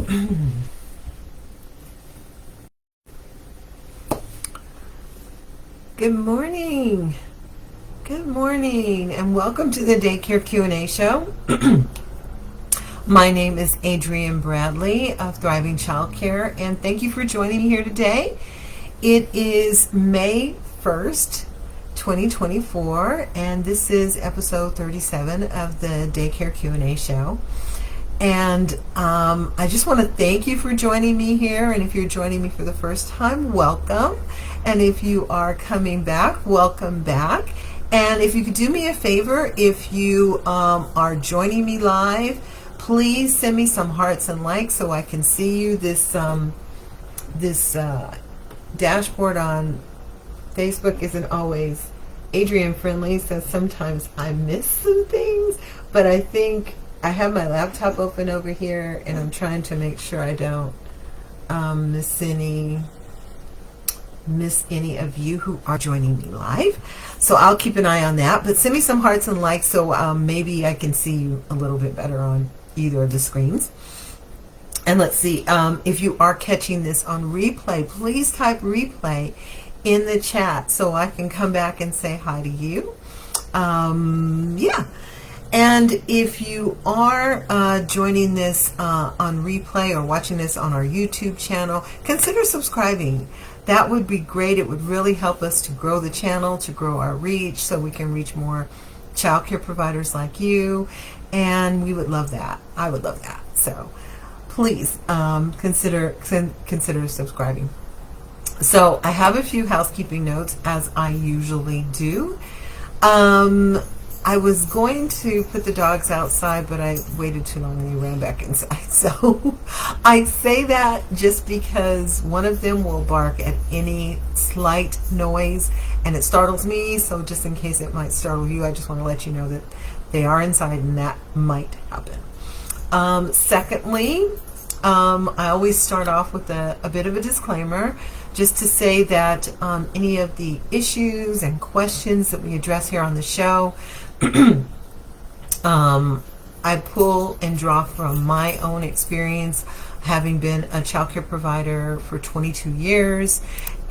Good morning. Good morning, and welcome to the Daycare Q&A Show. My name is Adrienne Bradley of Thriving Childcare, and thank you for joining me here today. It is May 1st, 2024, and this is episode 37 of the Daycare Q&A Show. And I just want to thank you for joining me here. And if you're joining me for the first time, welcome. And if you are coming back, welcome back. And if you could do me a favor, if you are joining me live, please send me some hearts and likes so I can see you. This dashboard on Facebook isn't always Adrienne friendly, so sometimes I miss some things. But I think I have my laptop open over here, and I'm trying to make sure I don't miss any of you who are joining me live. So I'll keep an eye on that. But send me some hearts and likes so maybe I can see you a little bit better on either of the screens. And let's see, if you are catching this on replay, please type replay in the chat so I can come back and say hi to you. Yeah. And if you are joining this on replay or watching this on our YouTube channel, consider subscribing. That would be great. It would really help us to grow the channel, to grow our reach, so we can reach more childcare providers like you. And we would love that. I would love that. So please consider subscribing. So I have a few housekeeping notes, as I usually do. I was going to put the dogs outside, but I waited too long and they ran back inside. So I say that just because one of them will bark at any slight noise and it startles me. So just in case it might startle you, I just want to let you know that they are inside and that might happen. Secondly, I always start off with a bit of a disclaimer, just to say that any of the issues and questions that we address here on the show, I pull and draw from my own experience, having been a childcare provider for 22 years,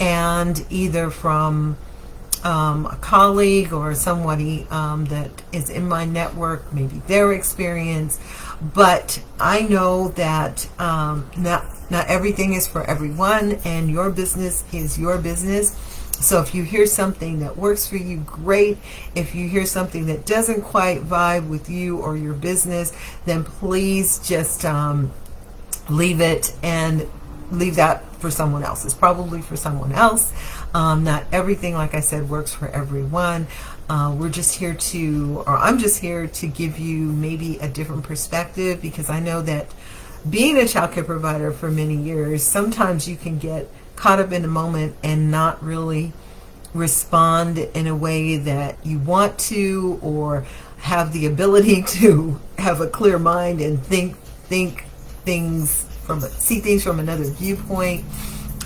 and either from a colleague or somebody that is in my network, maybe their experience. But I know that not everything is for everyone, and your business is your business. So if you hear something that works for you, great. If you hear something that doesn't quite vibe with you or your business, then please just leave it and leave that for someone else. It's probably for someone else. Not everything, like I said, works for everyone. I'm just here to give you maybe a different perspective, because I know that being a childcare provider for many years, sometimes you can get caught up in the moment and not really respond in a way that you want to, or have the ability to have a clear mind and see things from another viewpoint.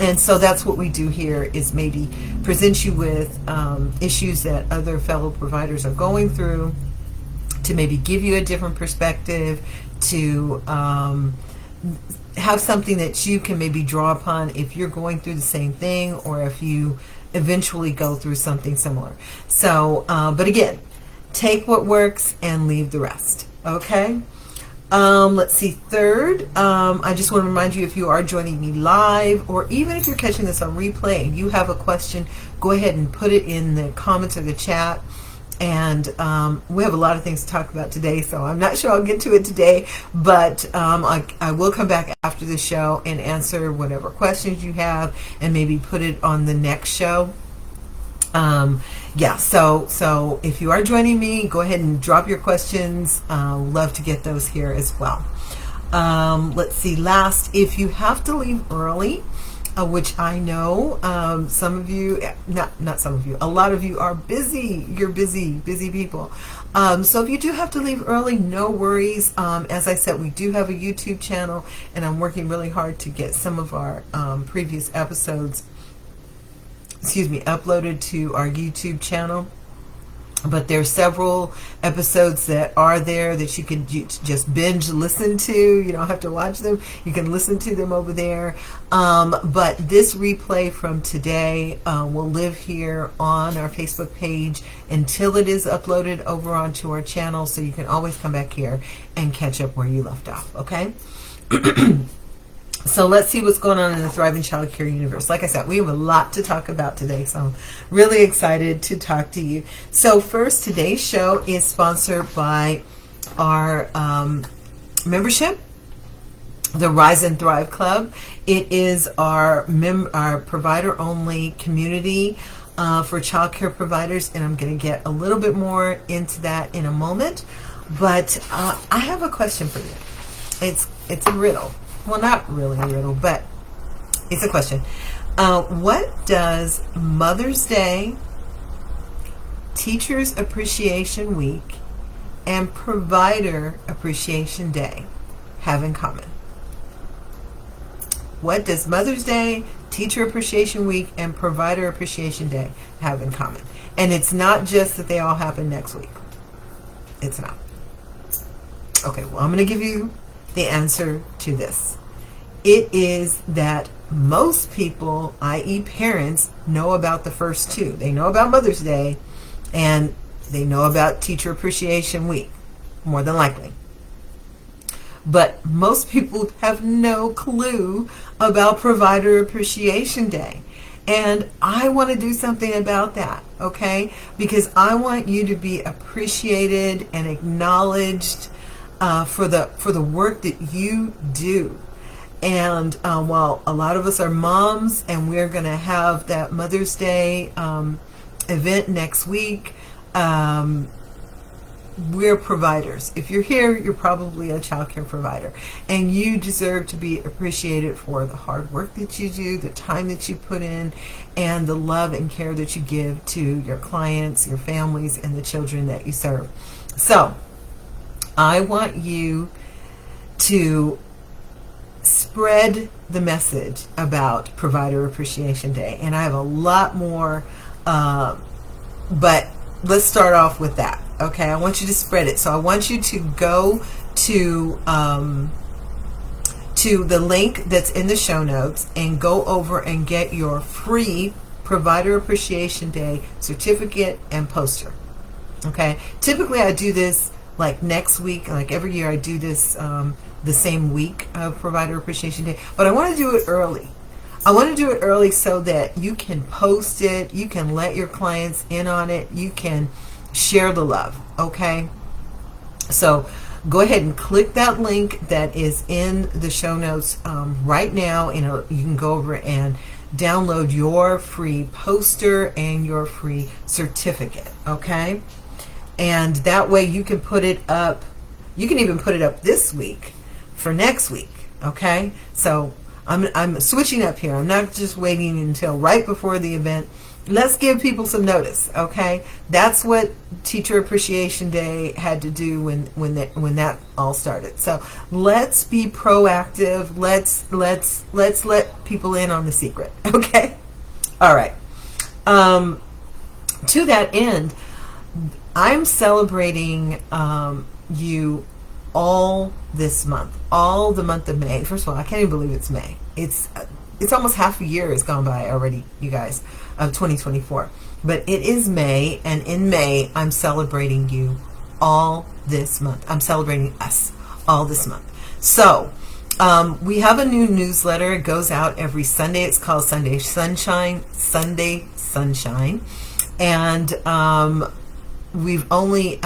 And so that's what we do here, is maybe present you with issues that other fellow providers are going through, to maybe give you a different perspective, to have something that you can maybe draw upon if you're going through the same thing, or if you eventually go through something similar. So, but again, take what works and leave the rest. Okay? Let's see. Third, I just want to remind you, if you are joining me live, or even if you're catching this on replay and you have a question, go ahead and put it in the comments or the chat. And we have a lot of things to talk about today, so I'm not sure I'll get to it today, but I will come back after the show and answer whatever questions you have, and maybe put it on the next show. Yeah, so if you are joining me, go ahead and drop your questions. Love to get those here as well. Let's see. Last, if you have to leave early, which I know some of you, not some of you, a lot of you are busy. You're busy people. So if you do have to leave early, no worries. As I said, we do have a YouTube channel, and I'm working really hard to get some of our previous episodes uploaded to our YouTube channel. But there's several episodes that are there that you can just binge listen to. You don't have to watch them. You can listen to them over there. But this replay from today will live here on our Facebook page until it is uploaded over onto our channel. So you can always come back here and catch up where you left off. Okay? So let's see what's going on in the Thriving Child Care universe. Like I said, we have a lot to talk about today, so I'm really excited to talk to you. So first, today's show is sponsored by our membership, the Rise and Thrive Club. It is our provider-only community for child care providers, and I'm going to get a little bit more into that in a moment. But I have a question for you. It's a riddle. Well, not really a riddle, but it's a question. What does Mother's Day, Teachers Appreciation Week, and Provider Appreciation Day have in common? What does Mother's Day, Teacher Appreciation Week, and Provider Appreciation Day have in common? And it's not just that they all happen next week. It's not. Okay, well, I'm going to give you the answer to this. It is that most people, i.e. parents, know about the first two. They know about Mother's Day and they know about Teacher Appreciation Week, more than likely. But most people have no clue about Provider Appreciation Day. And I want to do something about that, okay? Because I want you to be appreciated and acknowledged for the work that you do. And while a lot of us are moms, and we're going to have that Mother's Day event next week, we're providers. If you're here, you're probably a child care provider, and you deserve to be appreciated for the hard work that you do, the time that you put in, and the love and care that you give to your clients, your families, and the children that you serve. So I want you to spread the message about Provider Appreciation Day. And I have a lot more, but let's start off with that. Okay, I want you to spread it. So I want you to go to the link that's in the show notes and go over and get your free Provider Appreciation Day certificate and poster. Okay, typically I do this like next week, like every year I do this the same week of Provider Appreciation Day, but I want to do it early. I want to do it early so that you can post it, you can let your clients in on it, you can share the love, okay? So go ahead and click that link that is in the show notes right now, and you can go over and download your free poster and your free certificate, okay? And that way you can put it up, you can even put it up this week for next week, okay? So I'm switching up here. I'm not just waiting until right before the event. Let's give people some notice, okay? That's what Teacher Appreciation Day had to do when that all started. So let's be proactive. Let's let people in on the secret, okay? All right. To that end, I'm celebrating you all this month, all the month of May. First of all, I can't even believe it's May. It's almost half a year has gone by already, you guys, of 2024. But it is May, and in May, I'm celebrating you all this month. I'm celebrating us all this month. So we have a new newsletter. It goes out every Sunday. It's called Sunday Sunshine. And we've only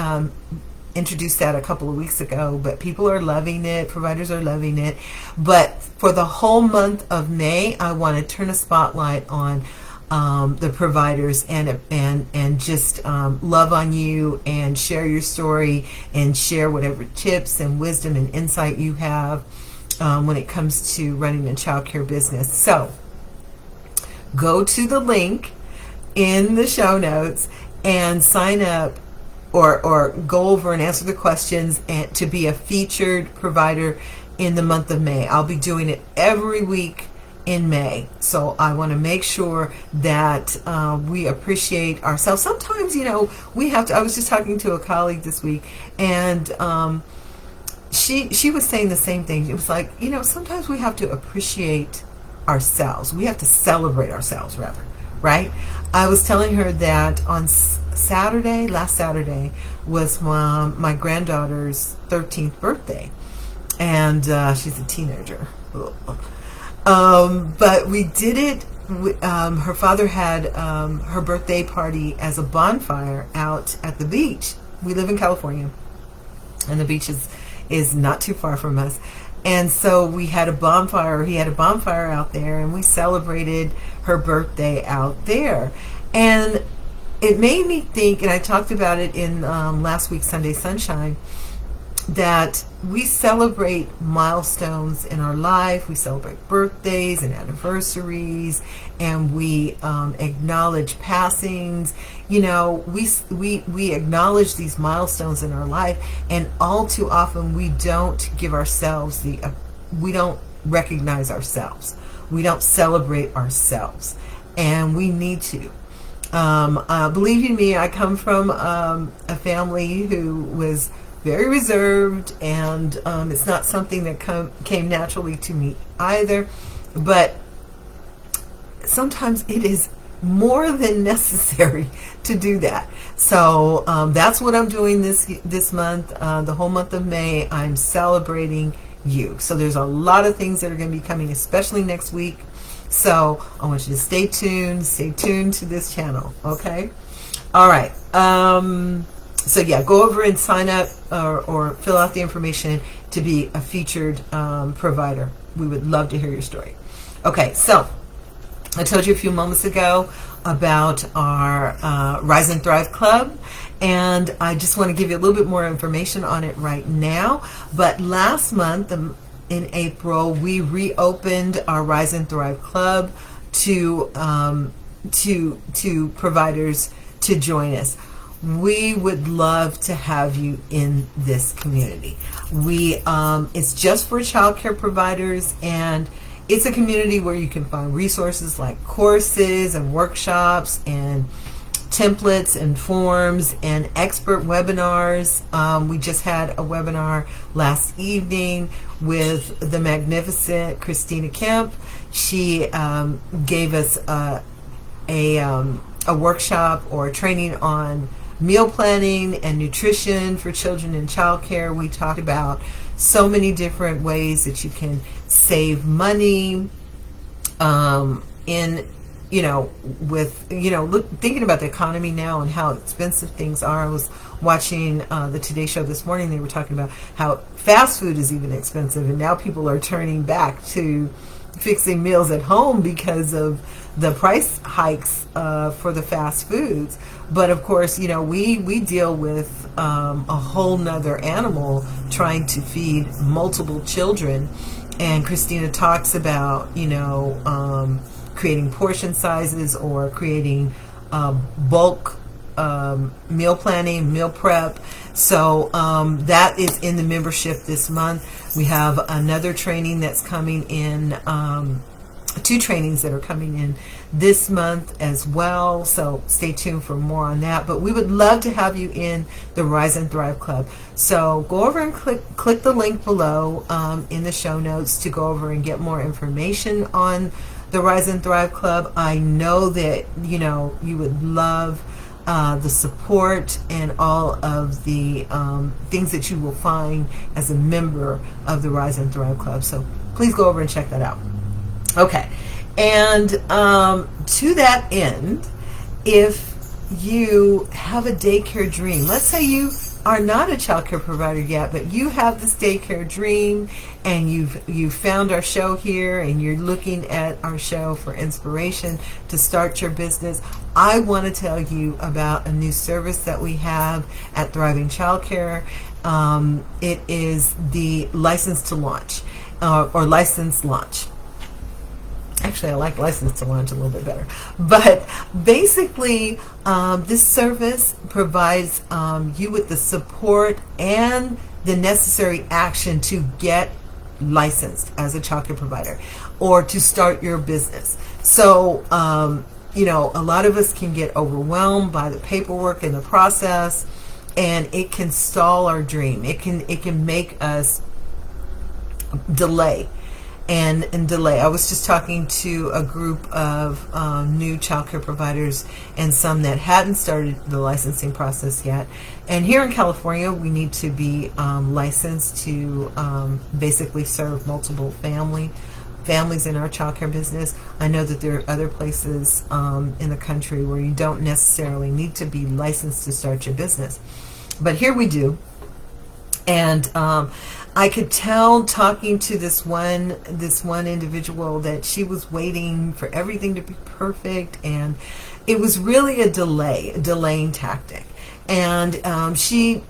introduced that a couple of weeks ago, but people are loving it. Providers are loving it. But for the whole month of May, I want to turn a spotlight on the providers and just love on you and share your story and share whatever tips and wisdom and insight you have when it comes to running a child care business. So go to the link in the show notes and sign up, or go over and answer the questions and to be a featured provider in the month of May. I'll be doing it every week in May. So I want to make sure that we appreciate ourselves. Sometimes, we have to. I was just talking to a colleague this week, and she was saying the same thing. It was like, sometimes we have to appreciate ourselves. We have to celebrate ourselves, rather, right? I was telling her that on last Saturday, was my granddaughter's 13th birthday, and she's a teenager. But we did it. Her father had her birthday party as a bonfire out at the beach. We live in California, and the beach is not too far from us. And so we had a bonfire. He had a bonfire out there, and we celebrated her birthday out there. And it made me think, and I talked about it in last week's Sunday Sunshine, that we celebrate milestones in our life. We celebrate birthdays and anniversaries, and we acknowledge passings. We acknowledge these milestones in our life, and all too often we don't give ourselves we don't recognize ourselves. We don't celebrate ourselves, and we need to. Believe you me, I come from a family who was very reserved, and it's not something that came naturally to me either, but sometimes it is more than necessary to do that. So that's what I'm doing this month. The whole month of May, I'm celebrating you. So there's a lot of things that are going to be coming, especially next week. So I want you to stay tuned to this channel, okay? All right. So yeah, go over and sign up or fill out the information to be a featured provider. We would love to hear your story. Okay, so I told you a few moments ago about our Rise and Thrive Club, and I just want to give you a little bit more information on it right now. But last month, in April, we reopened our Rise and Thrive Club to providers to join us. We would love to have you in this community. It's just for child care providers, and it's a community where you can find resources like courses and workshops and templates and forms and expert webinars. We just had a webinar last evening with the magnificent Christina Kemp. She gave us a workshop or training on meal planning and nutrition for children in childcare. We talked about so many different ways that you can save money thinking about the economy now and how expensive things are. I was watching the Today Show this morning. They were talking about how fast food is even expensive, and now people are turning back to fixing meals at home because of the price hikes for the fast foods. But of course, we deal with a whole nother animal trying to feed multiple children. And Christina talks about, creating portion sizes or creating bulk meal planning, meal prep. So that is in the membership this month. We have another training that's coming in, 2 trainings that are coming in this month as well. So stay tuned for more on that. But we would love to have you in the Rise and Thrive Club. So go over and click the link below in the show notes to go over and get more information on the Rise and Thrive Club. I know that you would love the support and all of the things that you will find as a member of the Rise and Thrive Club. So please go over and check that out. Okay, and to that end, if you have a daycare dream, let's say you are not a child care provider yet, but you have this daycare dream, and you've found our show here, and you're looking at our show for inspiration to start your business, I want to tell you about a new service that we have at Thriving Childcare. It is the License to Launch, or License Launch. Actually, I like License to Launch a little bit better. But basically, this service provides you with the support and the necessary action to get licensed as a childcare provider or to start your business. So, you know, a lot of us can get overwhelmed by the paperwork and the process, and it can stall our dream. It can make us delay and delay. I was just talking to a group of new childcare providers and some that hadn't started the licensing process yet. And here in California, we need to be licensed to basically serve multiple families in our childcare business. I know that there are other places in the country where you don't necessarily need to be licensed to start your business, but here we do. And I could tell, talking to this one individual, that she was waiting for everything to be perfect, and it was really a delaying tactic. And she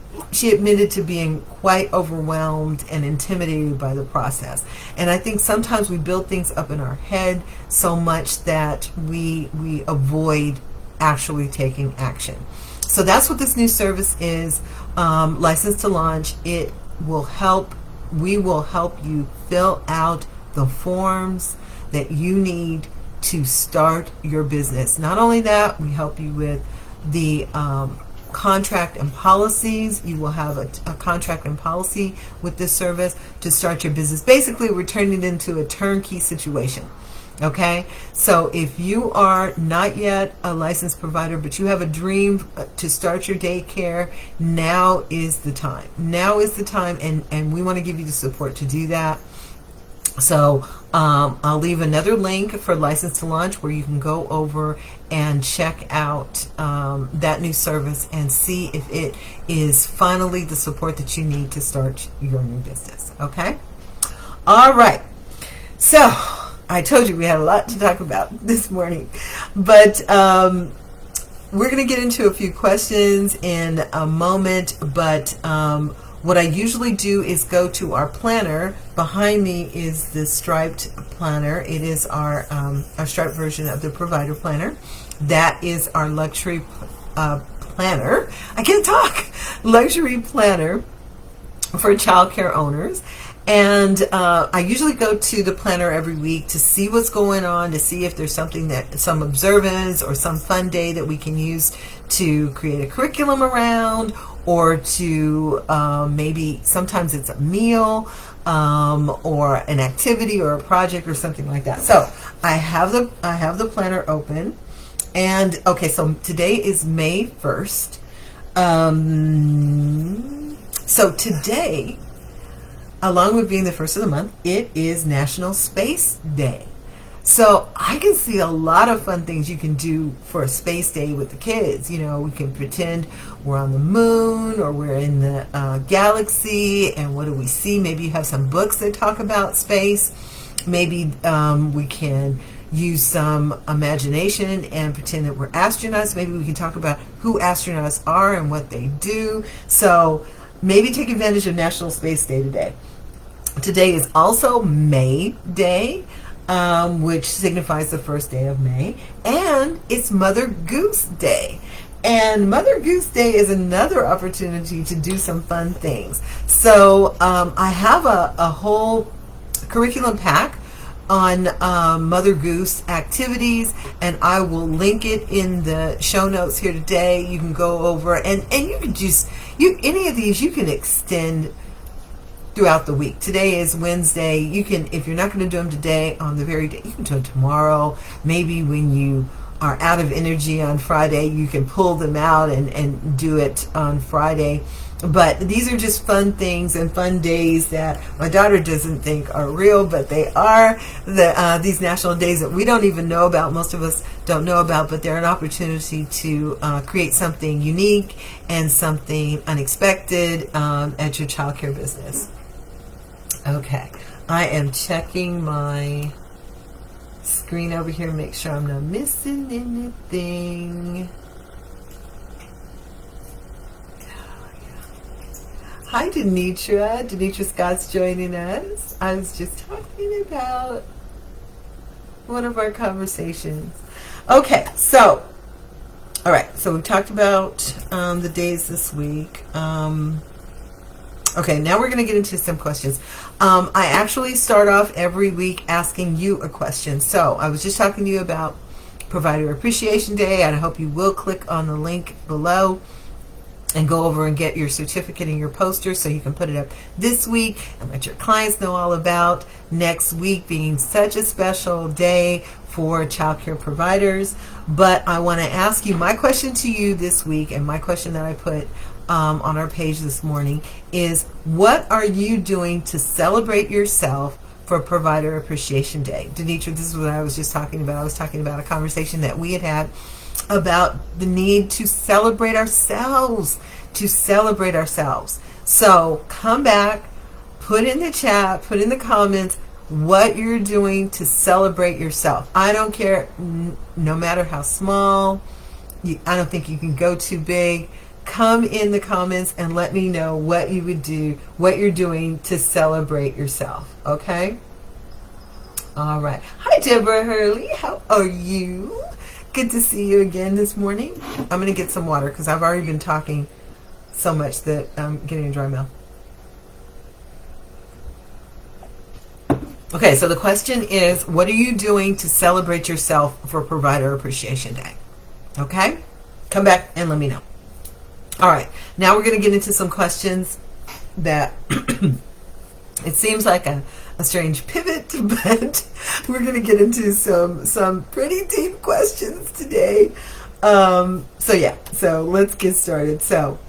admitted to being quite overwhelmed and intimidated by the process. And I think sometimes we build things up in our head so much that we avoid actually taking action. So that's what this new service is, License to Launch. It will help. We will help you fill out the forms that you need to start your business. Not only that, we help you with the contract and policies. You will have a contract and policy with this service to start your business. Basically, we're turning it into a turnkey situation. Okay, so if you are not yet a licensed provider, but you have a dream to start your daycare, now is the time. Now is the time, and we want to give you the support to do that. So I'll leave another link for License to Launch where you can go over and check out that new service and see if it is finally the support that you need to start your new business. Okay? All right. So I told you we had a lot to talk about this morning, but we're going to get into a few questions in a moment. But what I usually do is go to our planner. Behind me is the striped planner. It is our striped version of the provider planner. That is our luxury planner. I can't talk. Luxury planner for childcare owners. And I usually go to the planner every week to see what's going on, to see if there's some observance or some fun day that we can use to create a curriculum around, or to maybe sometimes it's a meal or an activity or a project or something like that. So I have the planner open, and okay, so today is May 1st. So today, along with being the first of the month, it is National Space Day. So I can see a lot of fun things you can do for a space day with the kids. You know, we can pretend we're on the moon or we're in the galaxy, and what do we see? Maybe you have some books that talk about space. Maybe we can use some imagination and pretend that we're astronauts. Maybe we can talk about who astronauts are and what they do. So maybe take advantage of National Space Day today. Today is also May Day, which signifies the first day of May, and it's Mother Goose Day. And Mother Goose Day is another opportunity to do some fun things. So I have a whole curriculum pack on Mother Goose activities, and I will link it in the show notes here today. You can go over and you can just any of these you can extend throughout the week. Today is Wednesday. You can, if you're not going to do them today, on the very day, you can do them tomorrow. Maybe when you are out of energy on Friday, you can pull them out and do it on Friday. But these are just fun things and fun days that my daughter doesn't think are real, but they are. These national days that we don't even know about, most of us don't know about, but they're an opportunity to create something unique and something unexpected at your childcare business. Okay, I am checking my screen over here, make sure I'm not missing anything. Hi, Denitra. Denitra Scott's joining us. I was just talking about one of our conversations. Okay, so, all right, so we talked about the days this week. Okay, now we're going to get into some questions. I actually start off every week asking you a question. So I was just talking to you about Provider Appreciation Day, and I hope you will click on the link below and go over and get your certificate and your poster so you can put it up this week and let your clients know all about next week being such a special day for childcare providers. But I want to ask you, my question to you this week, and my question that I put on our page this morning is, what are you doing to celebrate yourself for Provider Appreciation Day? Denitra, this is what I was just talking about. I was talking about a conversation that we had about the need to celebrate ourselves, So come back, put in the chat, put in the comments what you're doing to celebrate yourself. I don't care, no matter how small. I don't think you can go too big. Come in the comments and let me know what you would do, what you're doing to celebrate yourself. Okay? All right. Hi, Deborah Hurley. How are you? Good to see you again this morning. I'm going to get some water because I've already been talking so much that I'm getting a dry mouth. Okay, so the question is, what are you doing to celebrate yourself for Provider Appreciation Day? Okay? Come back and let me know. All right, now we're going to get into some questions that it seems like a strange pivot, but we're going to get into some pretty deep questions today. So let's get started. So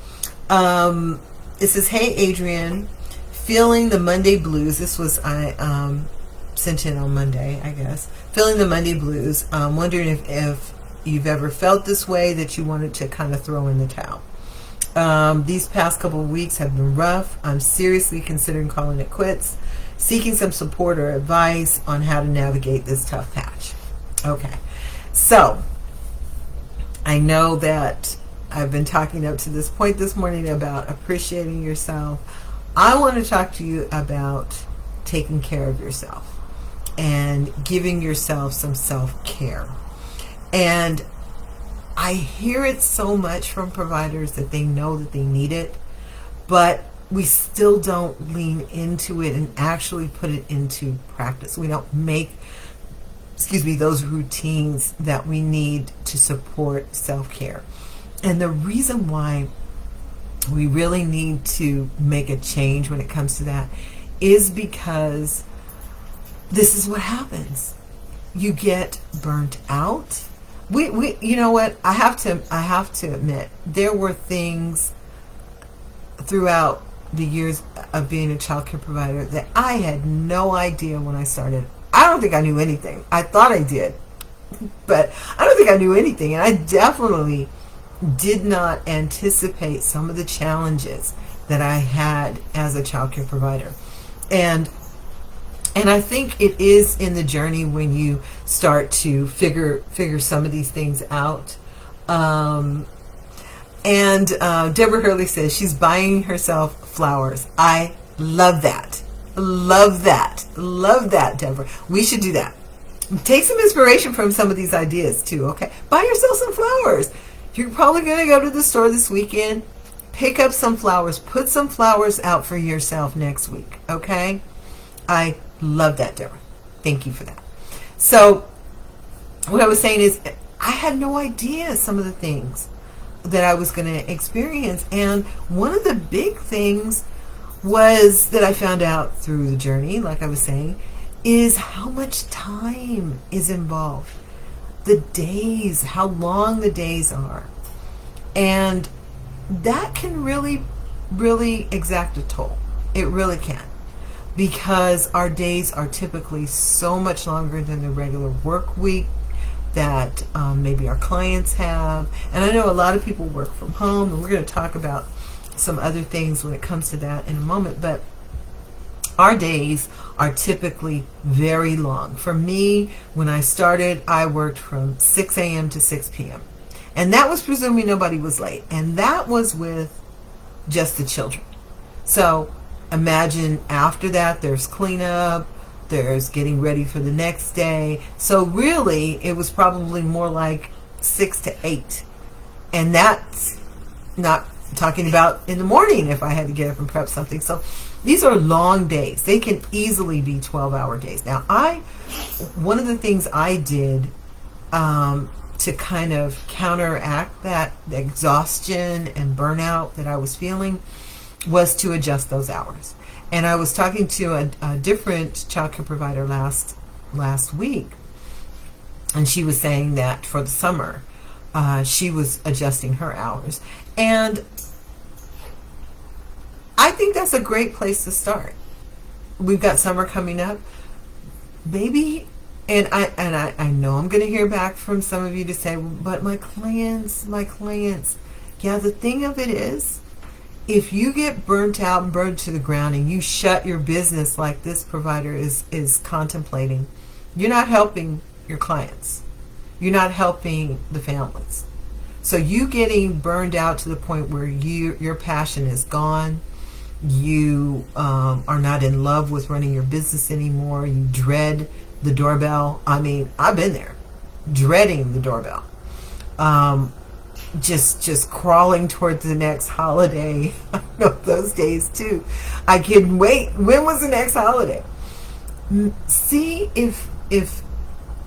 it says, hey, Adrienne, feeling the Monday blues. This was, I sent in on Monday, I guess. Feeling the Monday blues. Wondering if you've ever felt this way, that you wanted to kind of throw in the towel. These past couple of weeks have been rough. I'm seriously considering calling it quits, seeking some support or advice on how to navigate this tough patch. Okay, so I know that I've been talking up to this point this morning about appreciating yourself. I want to talk to you about taking care of yourself and giving yourself some self-care. And I hear it so much from providers that they know that they need it, but we still don't lean into it and actually put it into practice. We don't make, those routines that we need to support self-care. And the reason why we really need to make a change when it comes to that is because this is what happens. You get burnt out. We you know what, I have to admit, there were things throughout the years of being a childcare provider that I had no idea when I started. I don't think I knew anything. I thought I did, but I don't think I knew anything, and I definitely did not anticipate some of the challenges that I had as a childcare provider. And I think it is in the journey when you start to figure some of these things out. And Deborah Hurley says she's buying herself flowers. I love that. Love that. Love that, Deborah. We should do that. Take some inspiration from some of these ideas too, okay? Buy yourself some flowers. You're probably going to go to the store this weekend. Pick up some flowers. Put some flowers out for yourself next week, okay? I love that, Deborah. Thank you for that. So what I was saying is, I had no idea some of the things that I was going to experience. And one of the big things was that I found out through the journey, like I was saying, is how much time is involved. The days, how long the days are. And that can really, really exact a toll. It really can. Because our days are typically so much longer than the regular work week that maybe our clients have. And I know a lot of people work from home, and we're going to talk about some other things when it comes to that in a moment. But our days are typically very long. For me, when I started, I worked from 6 a.m. to 6 p.m. And that was presuming nobody was late. And that was with just the children. So imagine after that, there's cleanup, there's getting ready for the next day. So really, it was probably more like 6 to 8. And that's not talking about in the morning if I had to get up and prep something. So these are long days. They can easily be 12-hour days. Now, one of the things I did to kind of counteract that exhaustion and burnout that I was feeling was to adjust those hours. And I was talking to a different childcare provider last week, and she was saying that for the summer, she was adjusting her hours. And I think that's a great place to start. We've got summer coming up. Maybe, and I know I'm going to hear back from some of you to say, but my clients. Yeah, the thing of it is, if you get burnt out and burned to the ground and you shut your business like this provider is contemplating, you're not helping your clients. You're not helping the families. So you getting burned out to the point where your passion is gone, you are not in love with running your business anymore, you dread the doorbell. I mean, I've been there, dreading the doorbell. Just crawling towards the next holiday. I know those days too. I couldn't wait. When was the next holiday? See if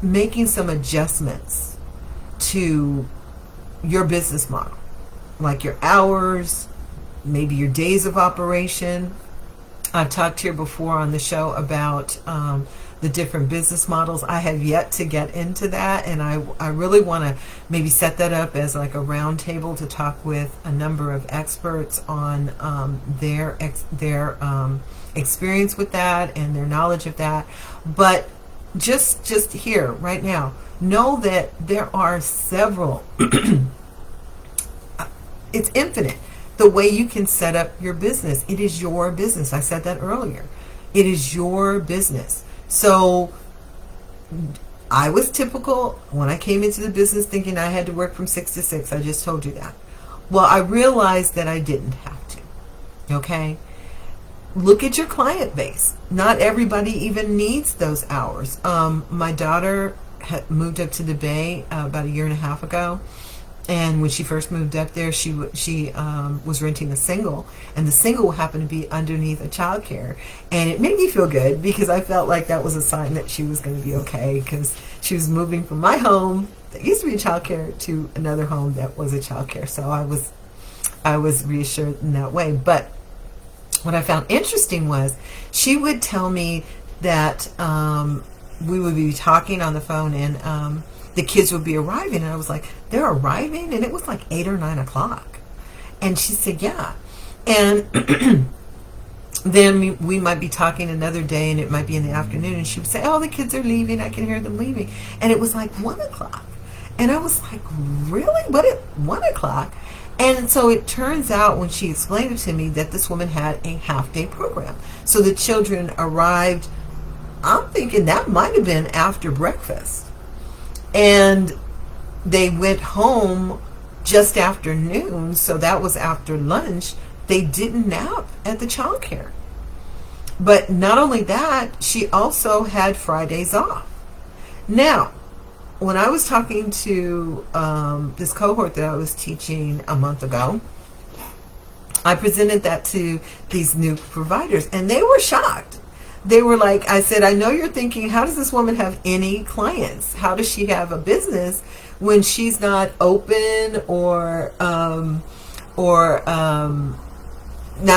making some adjustments to your business model, like your hours, maybe your days of operation. I've talked here before on the show about the different business models. I have yet to get into that, and I really want to maybe set that up as like a round table to talk with a number of experts on their experience with that and their knowledge of that. But just here right now, know that there are several it's infinite the way you can set up your business. It is your business. I said that earlier. It is your business. So I was typical when I came into the business thinking I had to work from 6 to 6. I just told you that. Well, I realized that I didn't have to. Okay? Look at your client base. Not everybody even needs those hours. My daughter had moved up to the Bay about a year and a half ago. And when she first moved up there, she was renting a single, and the single happened to be underneath a childcare, and it made me feel good because I felt like that was a sign that she was going to be okay, because she was moving from my home that used to be a childcare to another home that was a childcare. So I was reassured in that way. But what I found interesting was she would tell me that we would be talking on the phone, and the kids would be arriving, and I was like, they're arriving? And it was like 8 or 9 o'clock. And she said, yeah. And then we might be talking another day, and it might be in the afternoon, and she would say, oh, the kids are leaving. I can hear them leaving. And it was like 1 o'clock. And I was like, really? But at 1 o'clock? And so it turns out when she explained it to me that this woman had a half-day program. So the children arrived, I'm thinking that might have been after breakfast. And they went home just after noon, so that was after lunch. They didn't nap at the childcare. But not only that, she also had Fridays off. Now, when I was talking to this cohort that I was teaching a month ago, I presented that to these new providers, and they were shocked. They were like, I said, I know you're thinking, how does this woman have any clients? How does she have a business when she's not open or not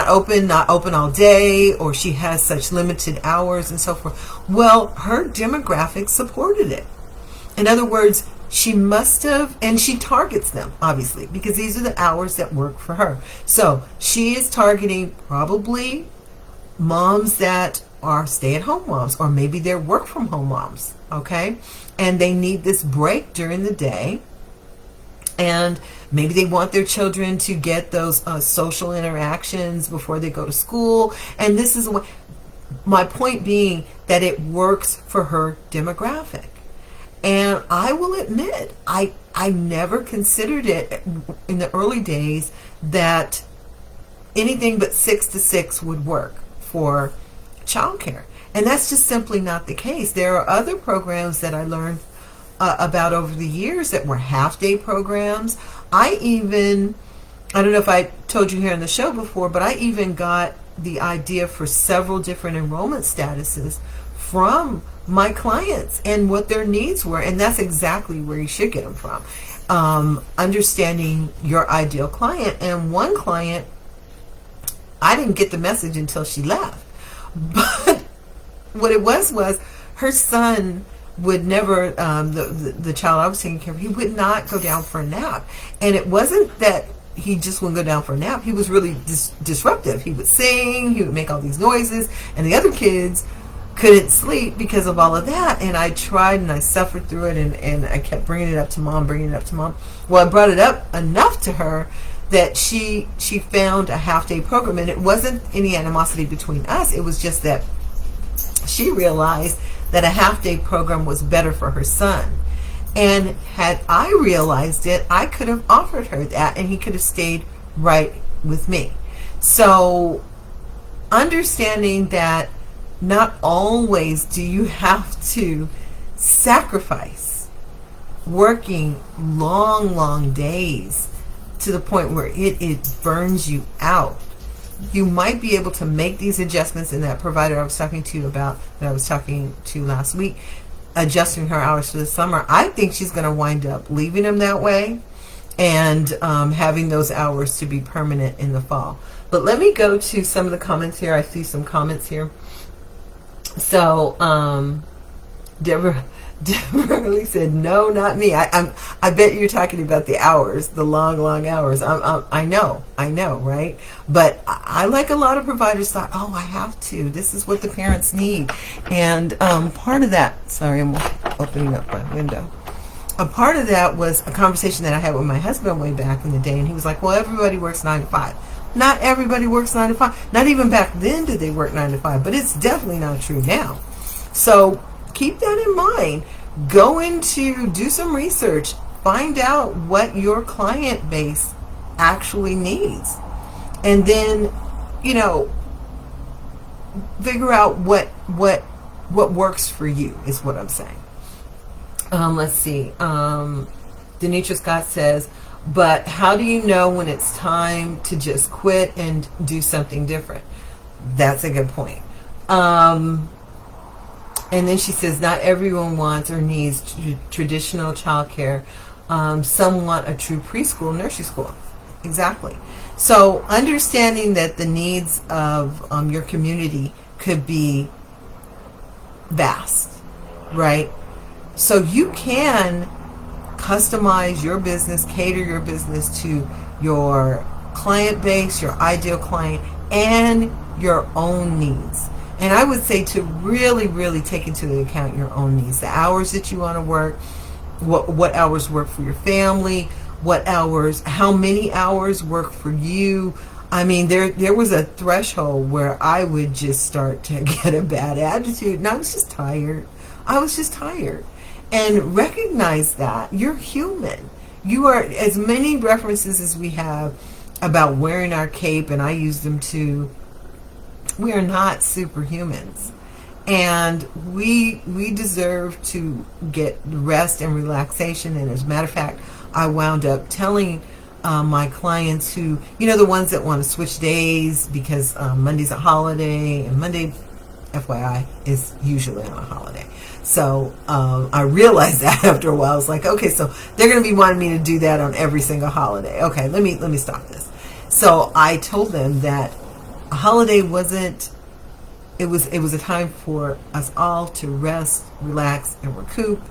open all day, or she has such limited hours and so forth? Well, her demographic supported it. In other words, she must have, and she targets them, obviously, because these are the hours that work for her. So she is targeting probably moms that are stay-at-home moms, or maybe they're work-from-home moms, okay? And they need this break during the day, and maybe they want their children to get those social interactions before they go to school. And this is what my point being, that it works for her demographic. And I will admit, I never considered it in the early days that anything but 6 to 6 would work for childcare. And that's just simply not the case. There are other programs that I learned about over the years that were half-day programs. I even I don't know if I told you here on the show before, but I even got the idea for several different enrollment statuses from my clients and what their needs were. And that's exactly where you should get them from. Understanding your ideal client. And one client, I didn't get the message until she left. But what it was her son would never, the child I was taking care of, he would not go down for a nap. And it wasn't that he just wouldn't go down for a nap. He was really disruptive. He would sing, he would make all these noises, and the other kids couldn't sleep because of all of that. And I tried and I suffered through it, and I kept bringing it up to mom. Well, I brought it up enough to her that she found a half-day program, and it wasn't any animosity between us. It was just that she realized that a half-day program was better for her son. And had I realized it, I could have offered her that, and he could have stayed right with me. So understanding that not always do you have to sacrifice working long days to the point where it burns you out. You might be able to make these adjustments in that provider I was talking to you about, that I was talking to last week, adjusting her hours for the summer. I think she's going to wind up leaving them that way and having those hours to be permanent in the fall. But let me go to some of the comments here. I see some comments here. So Deborah really said, no, not me. I bet you're talking about the hours, the long hours. I know, right? But I, like a lot of providers, thought, oh, I have to. This is what the parents need. And part of that, sorry, I'm opening up my window. A part of that was a conversation that I had with my husband way back in the day. And he was like, well, everybody works 9 to 5. Not everybody works 9 to 5. Not even back then did they work 9 to 5. But it's definitely not true now. So keep that in mind. Go into, do some research, find out what your client base actually needs, and then, figure out what works for you is what I'm saying. Let's see. Denitra Scott says, but how do you know when it's time to just quit and do something different? That's a good point. And then she says, not everyone wants or needs traditional childcare. Some want a true preschool, nursery school. Exactly. So understanding that the needs of your community could be vast, right? So you can customize your business, cater your business to your client base, your ideal client, and your own needs. And I would say to really take into account your own needs, the hours that you want to work, what hours work for your family, how many hours work for you. I mean, there was a threshold where I would just start to get a bad attitude, and I was just tired. And recognize that you're human. You are, as many references as we have about wearing our cape, and I use them too. We are not superhumans, and we deserve to get rest and relaxation. And as a matter of fact, I wound up telling my clients who, the ones that want to switch days because Monday's a holiday, and Monday, FYI, is usually on a holiday. So I realized that after a while. I was like, okay, so they're going to be wanting me to do that on every single holiday. Okay, let me stop this. So I told them that a holiday wasn't, it was a time for us all to rest, relax, and recoup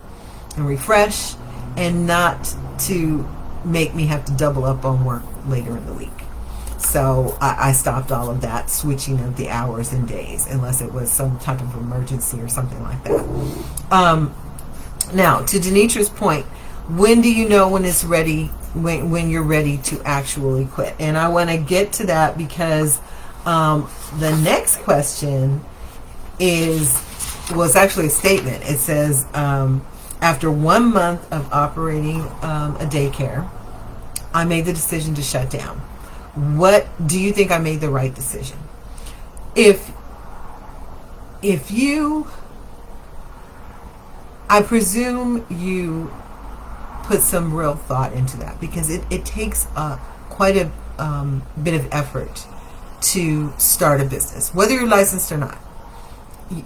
and refresh, and not to make me have to double up on work later in the week. So I stopped all of that switching of the hours and days, unless it was some type of emergency or something like that. Now, to Denitra's point, when do you know when it's ready, when you're ready to actually quit? And I want to get to that because the next question was actually a statement. It says, after 1 month of operating a daycare, I made the decision to shut down. What do you think I made the right decision? If you, I presume you put some real thought into that, because it takes quite a bit of effort to start a business, whether you're licensed or not.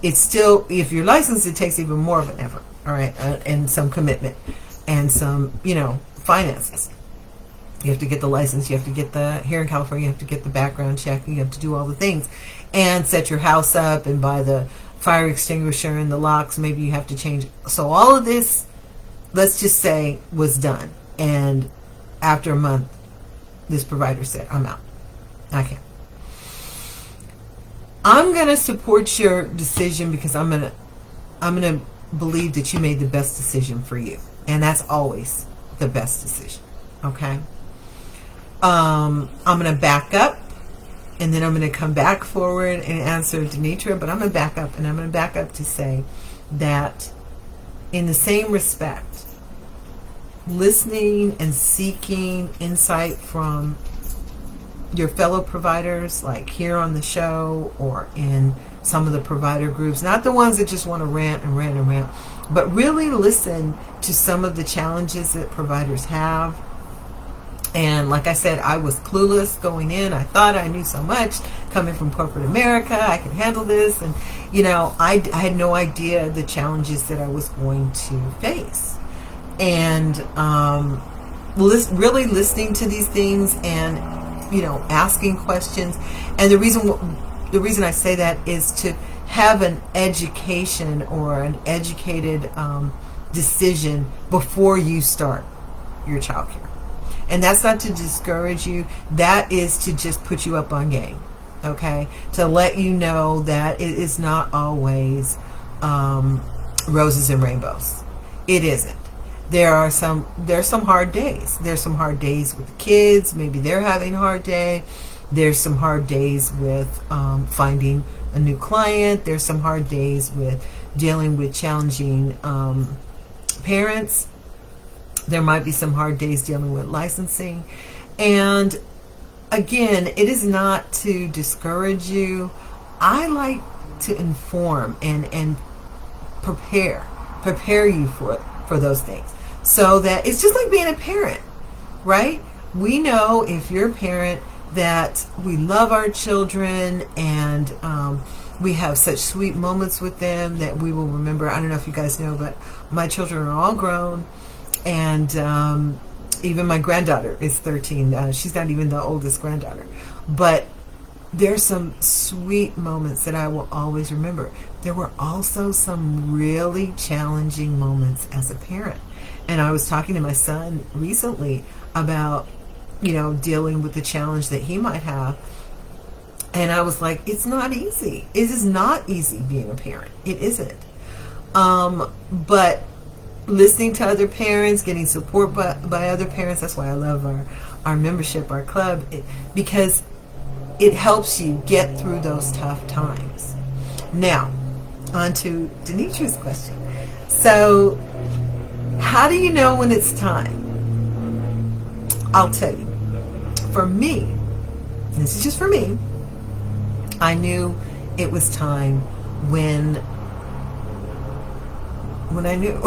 It's still, if you're licensed, it takes even more of an effort, all right, and some commitment and some, finances. You have to get the license, you have to get here in California, you have to get the background check, you have to do all the things and set your house up and buy the fire extinguisher and the locks. Maybe you have to change. So all of this, let's just say, was done. And after a month, this provider said, I'm out. I can't. I'm going to support your decision because I'm going to believe that you made the best decision for you. And that's always the best decision. Okay? I'm going to back up, and then I'm going to come back forward and answer Denitra, but I'm going to back up, and I'm going to back up to say that in the same respect, listening and seeking insight from your fellow providers, like here on the show or in some of the provider groups, not the ones that just want to rant and rant and rant, but really listen to some of the challenges that providers have. And like I said, I was clueless going in. I thought I knew so much coming from corporate America. I could handle this. And, I had no idea the challenges that I was going to face. And really listening to these things and, asking questions. And the reason I say that is to have an education or an educated decision before you start your childcare. And that's not to discourage you. That is to just put you up on game, okay? To let you know that it is not always roses and rainbows. It isn't. There's some hard days. There's some hard days with the kids. Maybe they're having a hard day. There's some hard days with finding a new client. There's some hard days with dealing with challenging parents. There might be some hard days dealing with licensing. And again, it is not to discourage you. I like to inform and prepare you for those things. So that it's just like being a parent, right? We know if you're a parent that we love our children and we have such sweet moments with them that we will remember. I don't know if you guys know, but my children are all grown. And even my granddaughter is 13. She's not even the oldest granddaughter. But there's some sweet moments that I will always remember. There were also some really challenging moments as a parent. And I was talking to my son recently about, dealing with the challenge that he might have. And I was like, it's not easy. It is not easy being a parent. It isn't. But listening to other parents, getting support by other parents. That's why I love our membership, our club, because it helps you get through those tough times. Now, on to Denitra's question. So, how do you know when it's time? I'll tell you. For me, this is just for me, I knew it was time when I knew.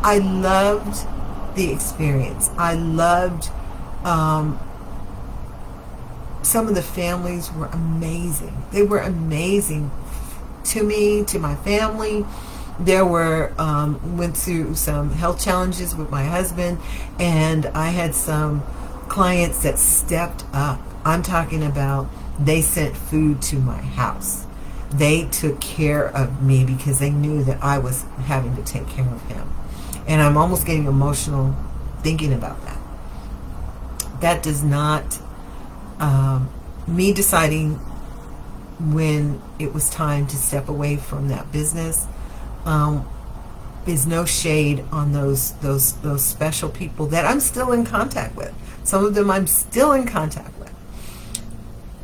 I loved the experience. I loved some of the families were amazing. They were amazing to me, to my family. There were went through some health challenges with my husband, and I had some clients that stepped up. I'm talking about they sent food to my house. They took care of me because they knew that I was having to take care of him. And I'm almost getting emotional thinking about that. That does not, me deciding when it was time to step away from that business, is no shade on those special people that I'm still in contact with. Some of them I'm still in contact with.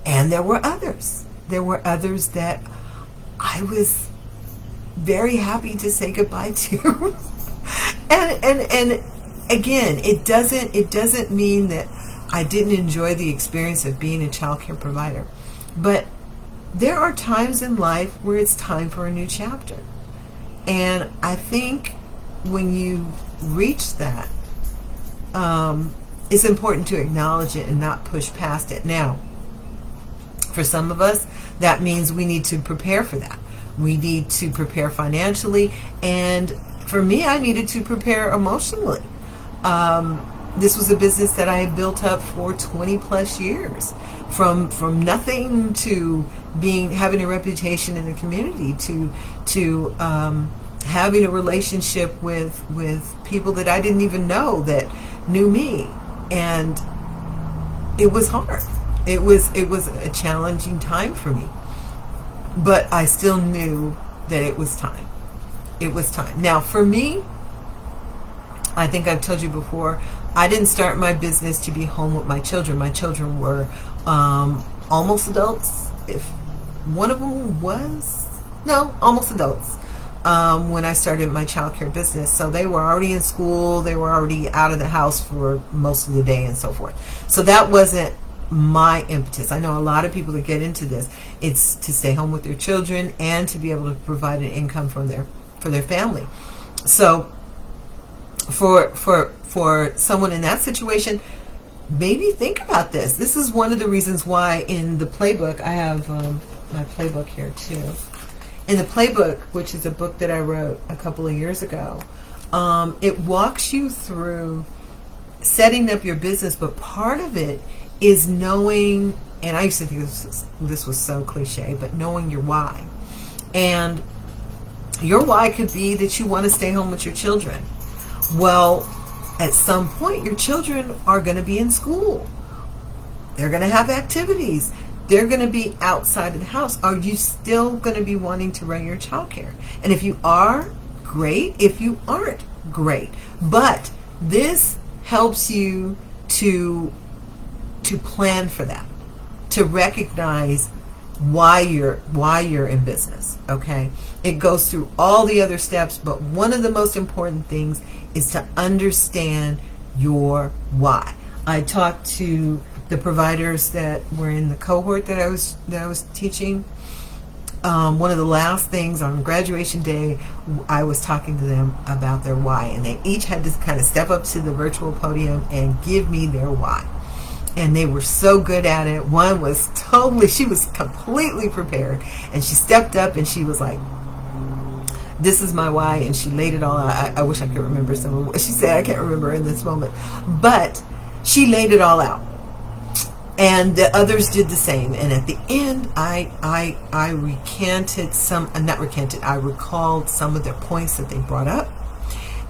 And there were others. There were others that I was very happy to say goodbye to. and again, it doesn't mean that I didn't enjoy the experience of being a child care provider. But there are times in life where it's time for a new chapter. And I think when you reach that, it's important to acknowledge it and not push past it. Now, for some of us, that means we need to prepare for that. We need to prepare financially, and for me, I needed to prepare emotionally. This was a business that I had built up for 20 plus years, from nothing to having a reputation in the community, to having a relationship with people that I didn't even know that knew me, and it was hard. It was a challenging time for me, but I still knew that it was time. It was time. Now, for me, I think I've told you before, I didn't start my business to be home with my children. My children were almost adults. If one of them was, no, almost adults when I started my childcare business. So they were already in school. They were already out of the house for most of the day and so forth. So that wasn't my impetus. I know a lot of people that get into this, it's to stay home with their children and to be able to provide an income for their family. So for someone in that situation, maybe think about this. This is one of the reasons why in the playbook, I have my playbook here too. In the playbook, which is a book that I wrote a couple of years ago, it walks you through setting up your business, but part of it is knowing, and I used to think this was so cliche, but knowing your why. And your why could be that you want to stay home with your children. Well, at some point, your children are going to be in school. They're going to have activities. They're going to be outside of the house. Are you still going to be wanting to run your childcare? And if you are, great. If you aren't, great. But this helps you to plan for that, to recognize why you're in business. Okay, it goes through all the other steps, but one of the most important things is to understand your why. I talked to the providers that were in the cohort that I was teaching. One of the last things on graduation day, I was talking to them about their why, and they each had to kind of step up to the virtual podium and give me their why. And they were so good at it. One was she was completely prepared. And she stepped up and she was like, this is my why. And she laid it all out. I wish I could remember some of what she said. I can't remember in this moment. But she laid it all out. And the others did the same. And at the end, I recalled some of their points that they brought up.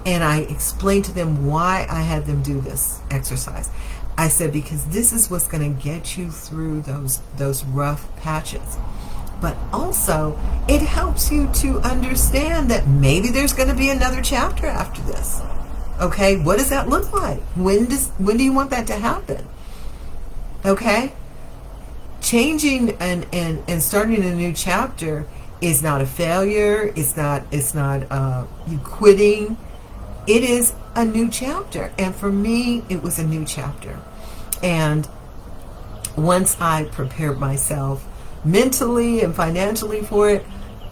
And I explained to them why I had them do this exercise. I said, because this is what's going to get you through those rough patches. But also, it helps you to understand that maybe there's going to be another chapter after this. Okay, what does that look like? When do you want that to happen? Okay? Changing and starting a new chapter is not a failure. It's not you quitting. It is a new chapter. And for me, it was a new chapter. And once I prepared myself mentally and financially for it,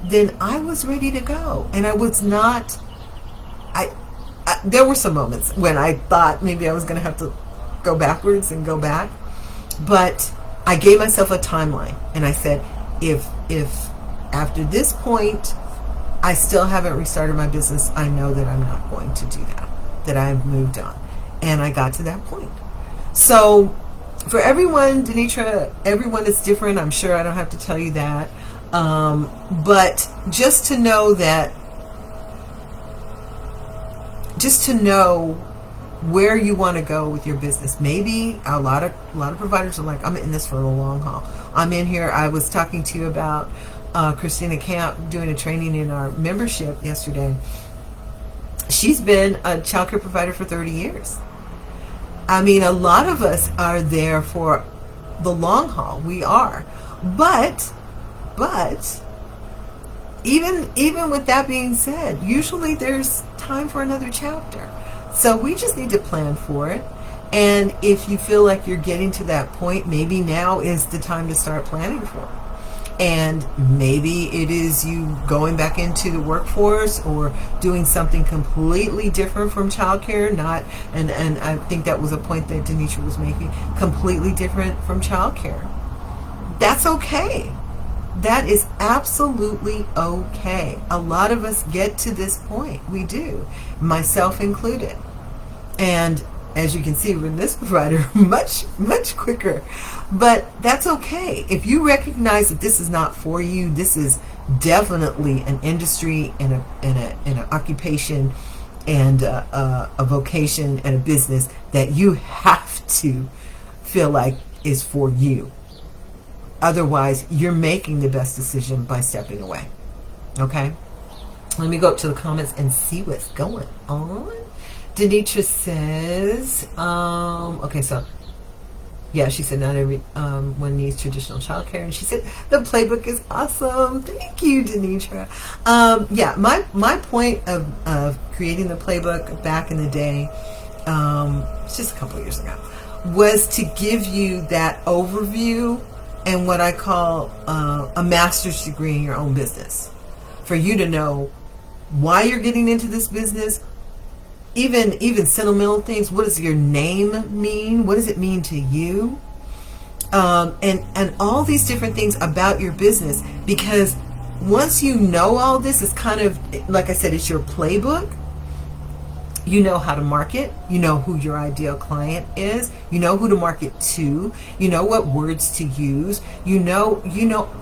then I was ready to go. And I was not, there were some moments when I thought maybe I was going to have to go backwards and go back. But I gave myself a timeline. And I said, if after this point, I still haven't restarted my business, I know that I'm not going to do that I've moved on. And I got to that point. So for everyone, Denitra, everyone is different. I'm sure I don't have to tell you that. But just to know where you want to go with your business. Maybe a lot of providers are like, I'm in this for the long haul. I'm in here. I was talking to you about Christina Camp doing a training in our membership yesterday. She's been a childcare provider for 30 years. I mean, a lot of us are there for the long haul. We are. But even with that being said, usually there's time for another chapter. So we just need to plan for it. And if you feel like you're getting to that point, maybe now is the time to start planning for it. And maybe it is you going back into the workforce or doing something completely different from childcare. And I think that was a point that Denitra was making, completely different from childcare. That's okay. That is absolutely okay. A lot of us get to this point. We do, myself included. And as you can see with this provider, much quicker. But that's okay. If you recognize that this is not for you, this is definitely an industry and an occupation and a vocation and a business that you have to feel like is for you. Otherwise, you're making the best decision by stepping away. Okay? Let me go up to the comments and see what's going on. Denitra says, okay, so, yeah, she said not everyone needs traditional childcare. And she said, the playbook is awesome. Thank you, Denitra. Yeah, my point of creating the playbook back in the day, it's just a couple of years ago, was to give you that overview and what I call a master's degree in your own business. For you to know why you're getting into this business, even sentimental things. What does your name mean? What does it mean to you? And all these different things about your business. Because once you know all this, it's kind of, like I said, it's your playbook. You know how to market. You know who your ideal client is. You know who to market to. You know what words to use. You know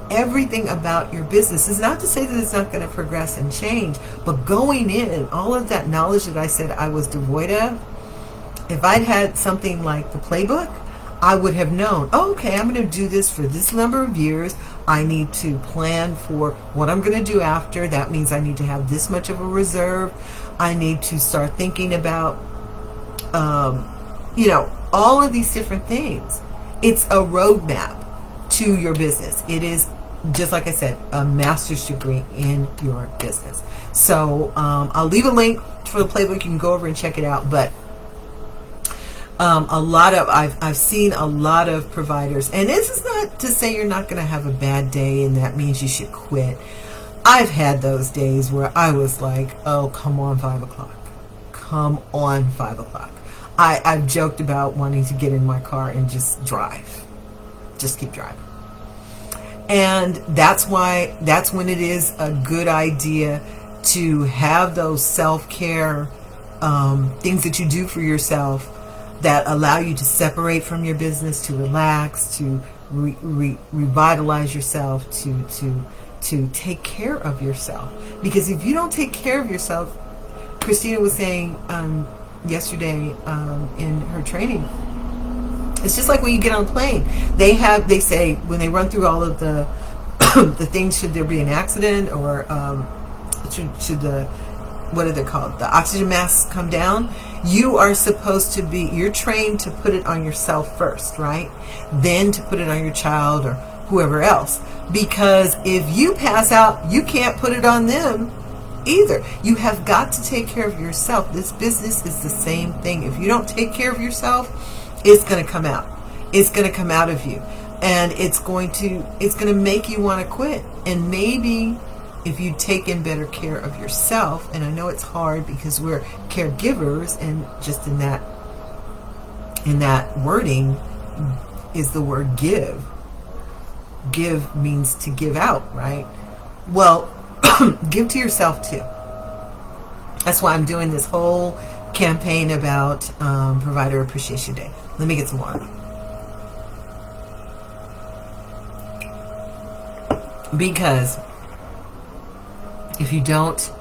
everything about your business. It's not to say that it's not going to progress and change, but going in, all of that knowledge that I said I was devoid of, if I'd had something like the playbook, I would have known, oh, okay, I'm going to do this for this number of years. I need to plan for what I'm going to do after. That means I need to have this much of a reserve. I need to start thinking about, all of these different things. It's a roadmap to your business. It is, just like I said, a master's degree in your business. So I'll leave a link for the playbook. You can go over and check it out. But I've seen a lot of providers, and this is not to say you're not going to have a bad day and that means you should quit. I've had those days where I was like, oh, come on, 5 o'clock. Come on, 5 o'clock. I've joked about wanting to get in my car and just drive. Just keep driving. And that's when it is a good idea to have those self-care things that you do for yourself that allow you to separate from your business, to relax, to revitalize yourself, to take care of yourself. Because if you don't take care of yourself, Christina was saying yesterday in her training, it's just like when you get on a plane. They say when they run through all of the the things, should there be an accident or should the, what are they called, the oxygen masks come down, you're trained to put it on yourself first, right? Then to put it on your child or whoever else. Because if you pass out, you can't put it on them either. You have got to take care of yourself. This business is the same thing. If you don't take care of yourself, it's going to come out. It's going to come out of you. And it's going to make you want to quit. And maybe if you take in better care of yourself, and I know it's hard because we're caregivers, and just in that wording is the word give. Give means to give out, right? Well, give to yourself too. That's why I'm doing this whole campaign about Provider Appreciation Day. Let me get some water. Because if you don't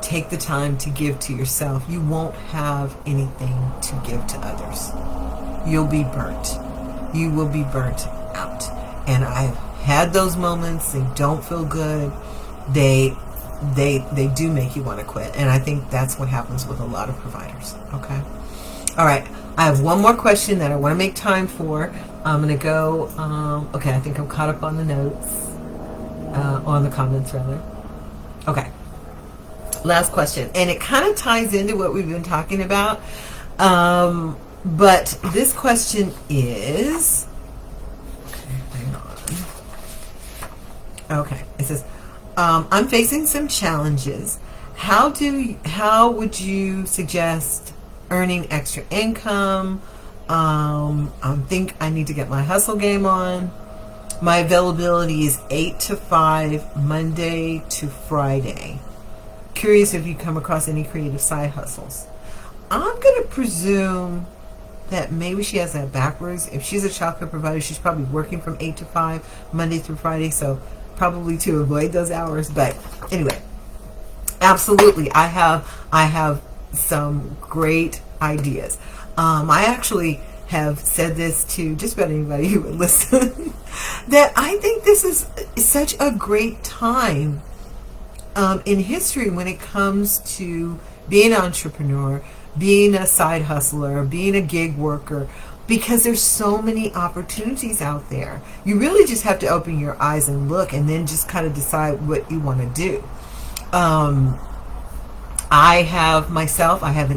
take the time to give to yourself, you won't have anything to give to others. You'll be burnt. You will be burnt out. And I've had those moments. They don't feel good. They do make you want to quit. And I think that's what happens with a lot of providers. Okay. All right. I have one more question that I want to make time for. I'm going to go. Okay. I think I'm caught up on the notes. On the comments, rather. Okay. Last question. And it kind of ties into what we've been talking about. But this question is... Okay, hang on. Okay. It says, I'm facing some challenges. How would you suggest earning extra income? I think I need to get my hustle game on. My availability is 8 to 5, Monday to Friday. Curious if you come across any creative side hustles. I'm going to presume that maybe she has that backwards. If she's a childcare provider, she's probably working from 8 to 5, Monday through Friday, so probably to avoid those hours. But anyway, absolutely, I have some great ideas. I actually have said this to just about anybody who would listen, that I think this is such a great time in history when it comes to being an entrepreneur, being a side hustler, being a gig worker, because there's so many opportunities out there. You really just have to open your eyes and look, and then just kind of decide what you want to do. I have an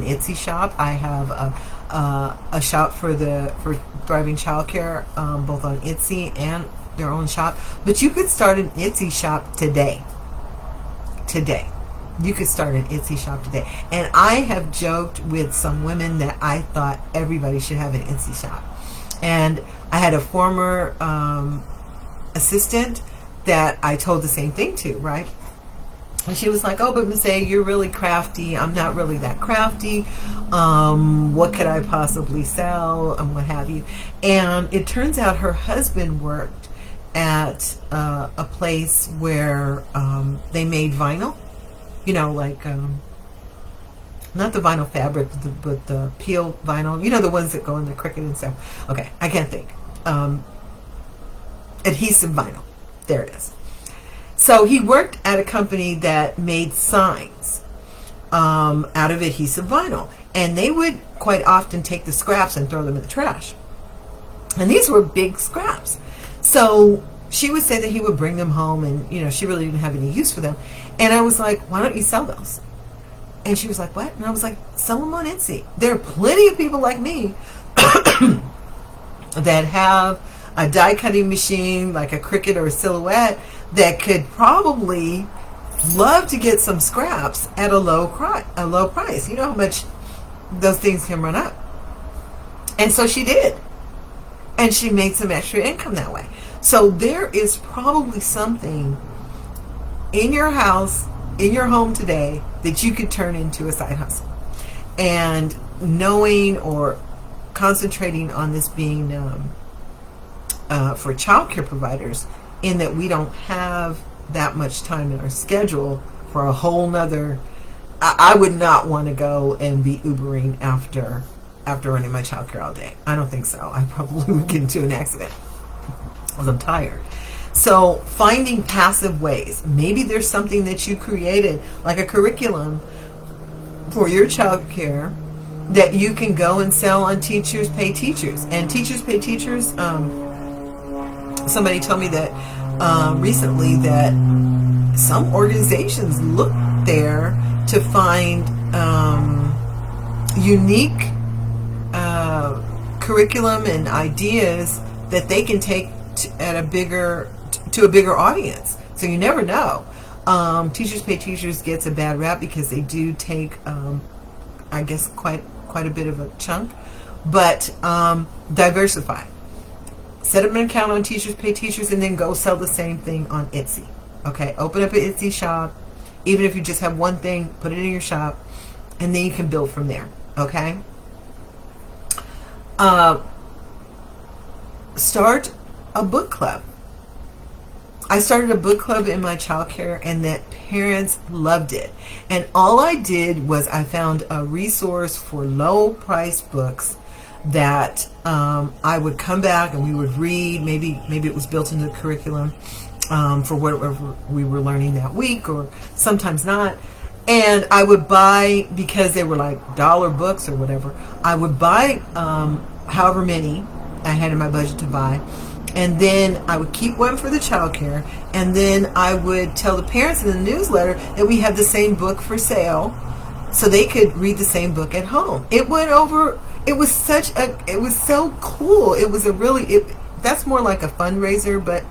Etsy shop. I have a shop for thriving childcare, both on Etsy and their own shop. But you could start an Etsy shop today. You could start an Etsy shop today. And I have joked with some women that I thought everybody should have an Etsy shop. And I had a former assistant that I told the same thing to, right? And she was like, oh, but Miss A, you're really crafty. I'm not really that crafty. What could I possibly sell? And what have you. And it turns out her husband worked at a place where they made vinyl. You know, like, not the vinyl fabric, but the peel vinyl. You know, the ones that go in the Cricut and stuff. Okay, I can't think. Adhesive vinyl. There it is. So he worked at a company that made signs out of adhesive vinyl. And they would quite often take the scraps and throw them in the trash. And these were big scraps. So she would say that he would bring them home, and, you know, she really didn't have any use for them. And I was like, why don't you sell those? And she was like, what? And I was like, sell them on Etsy. There are plenty of people like me that have a die cutting machine, like a Cricut or a Silhouette, that could probably love to get some scraps at a low price. You know how much those things can run up. And so she did. And she made some extra income that way. So there is probably something in your house, in your home today, that you could turn into a side hustle. And knowing or concentrating on this being for childcare providers, in that we don't have that much time in our schedule for a whole nother, I would not want to go and be Ubering after running my childcare all day. I don't think so. I probably would get into an accident because I'm tired. So finding passive ways. Maybe there's something that you created, like a curriculum for your childcare, that you can go and sell on Teachers Pay Teachers. And Teachers Pay Teachers, somebody told me that recently that some organizations look there to find unique curriculum and ideas that they can take to a bigger audience. So you never know. Teachers Pay Teachers gets a bad rap because they do take, I guess, quite a bit of a chunk. But diversify. Set up an account on Teachers Pay Teachers, and then go sell the same thing on Etsy. Okay, open up an Etsy shop. Even if you just have one thing, put it in your shop, and then you can build from there. Okay. Start a book club. I started a book club in my childcare, and that parents loved it. And all I did was I found a resource for low-priced books that I would come back and we would read. Maybe it was built into the curriculum for whatever we were learning that week, or sometimes not. And I would buy, because they were like dollar books or whatever, I would buy however many I had in my budget to buy. And then I would keep one for the childcare, and then I would tell the parents in the newsletter that we have the same book for sale, so they could read the same book at home. It went over. It was so cool. It was that's more like a fundraiser, but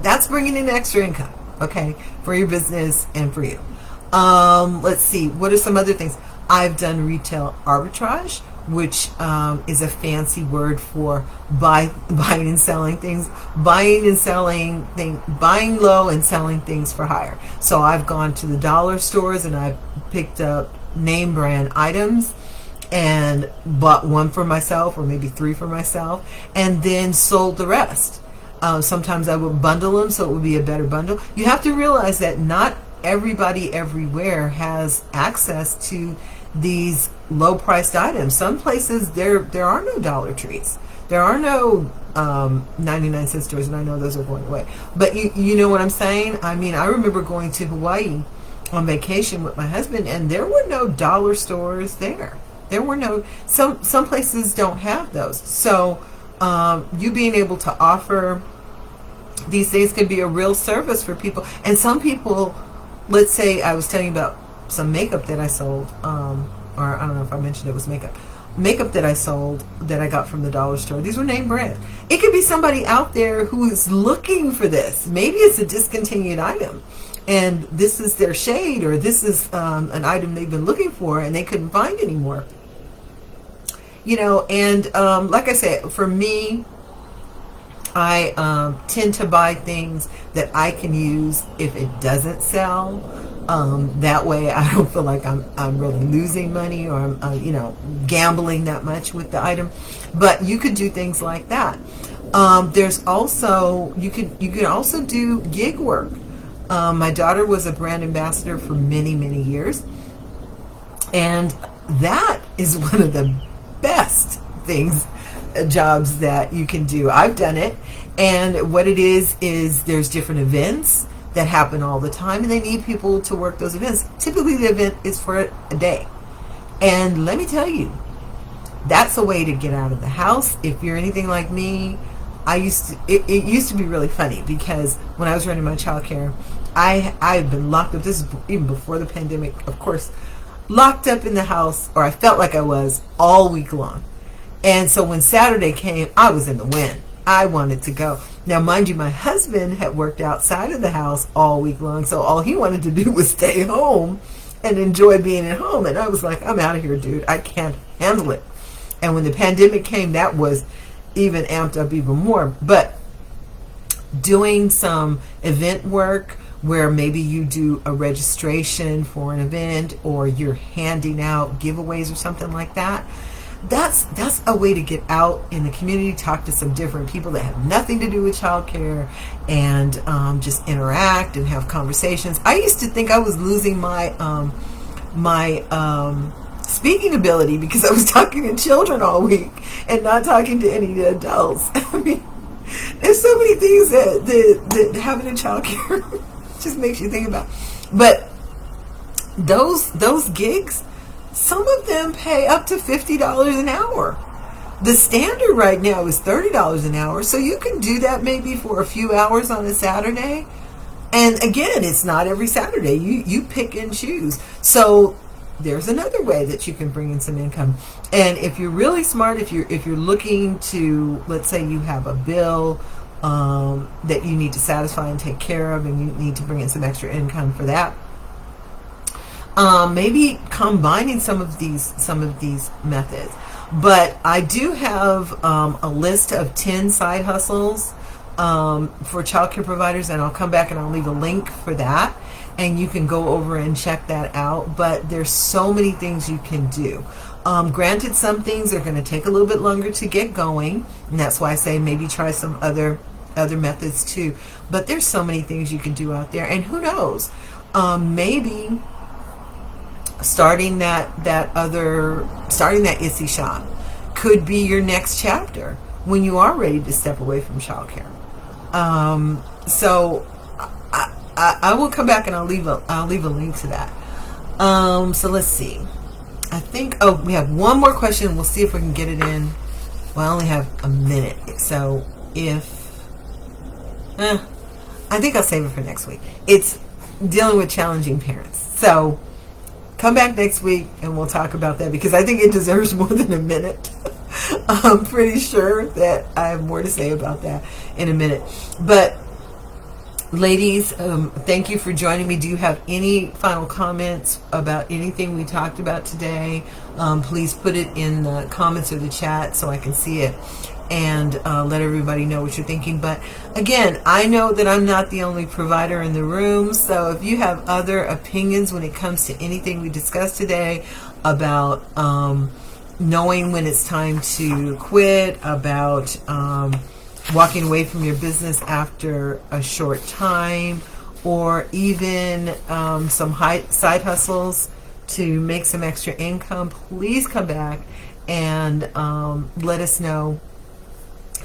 that's bringing in extra income, okay, for your business and for you. Let's see, what are some other things? I've done retail arbitrage, which is a fancy word for buying and selling things, buying low and selling things for higher. So I've gone to the dollar stores and I've picked up name brand items and bought one for myself or maybe three for myself and then sold the rest. Sometimes I would bundle them so it would be a better bundle. You have to realize that not everybody everywhere has access to these low priced items. Some places there are no Dollar Trees. There are no 99-cent stores, and I know those are going away. But you know what I'm saying? I mean, I remember going to Hawaii on vacation with my husband, and there were no dollar stores there. There were no, some places don't have those. So you being able to offer these things could be a real service for people. And some people, let's say I was telling you about some makeup that I sold, or I don't know if I mentioned it was makeup that I sold that I got from the dollar store. These were name brand. It could be somebody out there who is looking for this. Maybe it's a discontinued item and this is their shade, or this is an item they've been looking for and they couldn't find anymore. You know, and like I said, for me, I tend to buy things that I can use if it doesn't sell. That way I don't feel like I'm really losing money, or I'm gambling that much with the item. But you could do things like that. There's also, you could also do gig work. My daughter was a brand ambassador for many, many years, and that is one of the best jobs that you can do. I've done it, and what it is there's different events that happen all the time, and they need people to work those events. Typically the event is for a day, and let me tell you, that's a way to get out of the house. If you're anything like me, it used to be really funny, because when I was running my childcare, I've been locked up. This is even before the pandemic, of course, locked up in the house, or I felt like I was, all week long. And so when Saturday came, I was in the wind. I wanted to go. Now, mind you, my husband had worked outside of the house all week long, so all he wanted to do was stay home and enjoy being at home. And I was like, I'm out of here, dude. I can't handle it. And when the pandemic came, that was even amped up even more. But doing some event work where maybe you do a registration for an event, or you're handing out giveaways or something like that, that's a way to get out in the community, talk to some different people that have nothing to do with childcare, and just interact and have conversations. I used to think I was losing my speaking ability because I was talking to children all week and not talking to any adults. I mean, there's so many things that having a childcare just makes you think about. But those gigs, some of them pay up to $50 an hour. The standard right now is $30 an hour, so you can do that maybe for a few hours on a Saturday. And again, it's not every Saturday. You pick and choose. So there's another way that you can bring in some income. And if you're really smart, if you're looking to, let's say you have a bill that you need to satisfy and take care of, and you need to bring in some extra income for that, maybe combining some of these methods. But I do have a list of 10 side hustles for childcare providers, and I'll come back and I'll leave a link for that, and you can go over and check that out. But there's so many things you can do. Granted, some things are going to take a little bit longer to get going, and that's why I say maybe try some other methods too. But there's so many things you can do out there, and who knows, maybe starting that Etsy shop could be your next chapter when you are ready to step away from childcare. So I will come back and I'll leave a link to that. So let's see. I think we have one more question. We'll see if we can get it in. Well, I only have a minute, so I think I'll save it for next week. It's dealing with challenging parents. So come back next week and we'll talk about that, because I think it deserves more than a minute. I'm pretty sure that I have more to say about that in a minute. But ladies, thank you for joining me. Do you have any final comments about anything we talked about today? Please put it in the comments or the chat so I can see it and let everybody know what you're thinking. But again, I know that I'm not the only provider in the room, so if you have other opinions when it comes to anything we discussed today about knowing when it's time to quit, about walking away from your business after a short time, or even some side hustles to make some extra income, please come back and let us know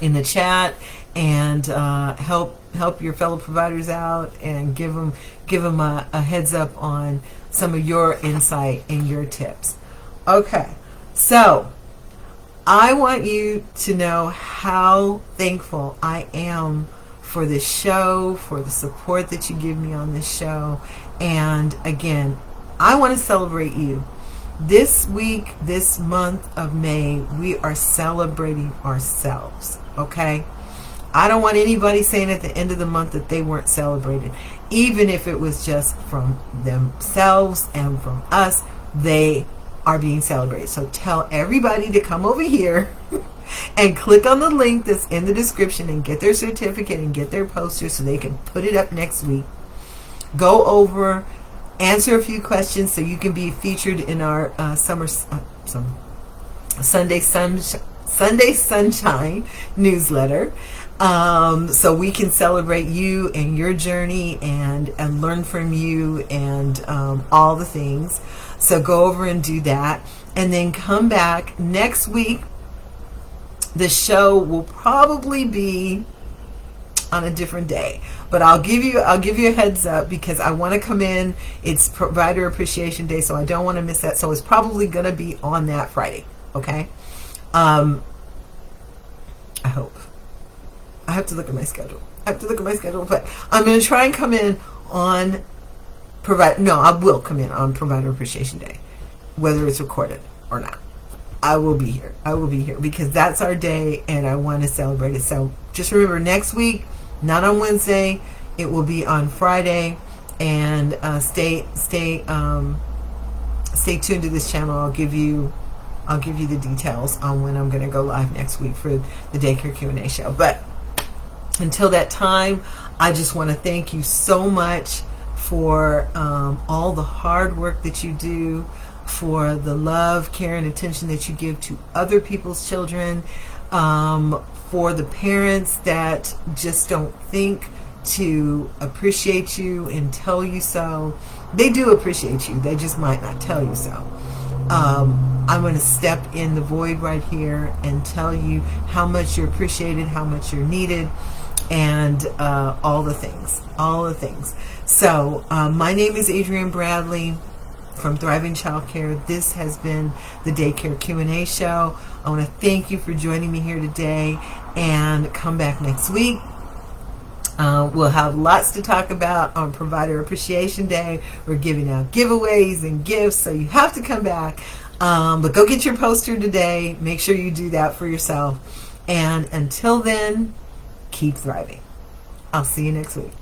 in the chat, and help your fellow providers out, and give them a heads up on some of your insight and your tips. Okay, so I want you to know how thankful I am for this show, for the support that you give me on this show. And again, I want to celebrate you. This week, this month of May, we are celebrating ourselves, okay? I don't want anybody saying at the end of the month that they weren't celebrated. Even if it was just from themselves and from us, they are being celebrated. So tell everybody to come over here and click on the link that's in the description and get their certificate and get their poster so they can put it up next week. Go over, answer a few questions so you can be featured in our Sunday Sunshine newsletter, so we can celebrate you and your journey and learn from you and all the things. So go over and do that, and then come back next week. The show will probably be on a different day, but I'll give you a heads up because I want to come in. It's Provider Appreciation Day, so I don't want to miss that. So it's probably going to be on that Friday. Okay. I hope. I have to look at my schedule. But I'm going to try and come in on I will come in on Provider Appreciation Day, whether it's recorded or not. I will be here because that's our day and I want to celebrate it. So just remember, next week, not on Wednesday, it will be on Friday, and stay tuned to this channel. I'll give you the details on when I'm going to go live next week for the Daycare Q&A show. But until that time, I just want to thank you so much for all the hard work that you do, for the love, care, and attention that you give to other people's children, for the parents that just don't think to appreciate you and tell you so. They do appreciate you, they just might not tell you so. I'm going to step in the void right here and tell you how much you're appreciated, how much you're needed, and all the things. So my name is Adrienne Bradley from Thriving Childcare. This has been the Daycare Q&A Show. I want to thank you for joining me here today, and come back next week. We'll have lots to talk about on Provider Appreciation Day. We're giving out giveaways and gifts, so you have to come back. But go get your poster today. Make sure you do that for yourself. And until then, keep thriving. I'll see you next week.